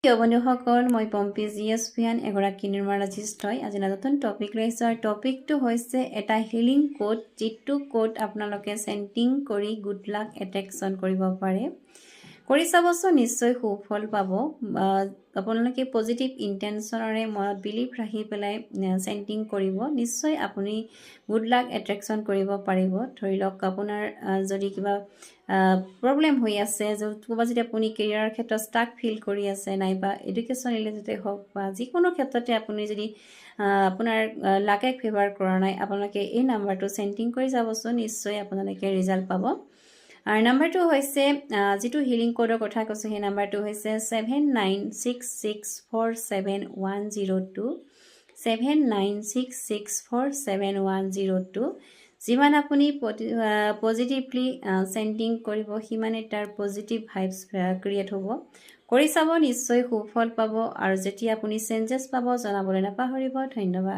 প্ৰিয় বন্ধুসকল, মই পম্পী জিএছ ফিয়ান এগৰাকী নিউমাৰলজিষ্ট হয়। আজি নতুন টপিক লৈ আহিছোঁ আৰু টপিকটো হৈছে এটা হিলিং কোড, যিটো কোড আপোনালোকে চেণ্টিং কৰি গুড লাক এট্ৰেকশ্যন কৰিব পাৰে। কৰি চাবচোন, নিশ্চয় সুফল পাব। আপোনালোকে পজিটিভ ইণ্টেনশ্যনেৰে মনত বিলিভ ৰাখি পেলাই চেণ্টিং কৰিব, নিশ্চয় আপুনি গুড লাক এট্ৰেকশ্যন কৰিব পাৰিব। ধৰি লওক আপোনাৰ যদি কিবা প্ৰব্লেম হৈ আছে, ক'ৰবাত যদি আপুনি কেৰিয়াৰৰ ক্ষেত্ৰত ষ্টাক ফিল কৰি আছে, নাইবা এডুকেশ্যন ৰিলেটেডে হওক বা যিকোনো ক্ষেত্ৰতে আপুনি যদি আপোনাৰ লাকে ফেভাৰ কৰা নাই, আপোনালোকে এই নাম্বাৰটো চেণ্টিং কৰি যাবচোন, নিশ্চয় আপোনালোকে ৰিজাল্ট পাব। আৰু নাম্বাৰটো হৈছে, যিটো হিলিং কোডৰ কথা কৈছোঁ, সেই নাম্বাৰটো হৈছে 7966471102 7966471102। যিমান আপুনি পজিটিভলি চেণ্টিং কৰিব, সিমানে তাৰ পজিটিভ ভাইবছ ক্ৰিয়েট হ'ব। কৰি চাব, নিশ্চয় সুফল পাব। আৰু যেতিয়া আপুনি চেঞ্জেছ পাব, জনাবলৈ নাপাহৰিব। ধন্যবাদ।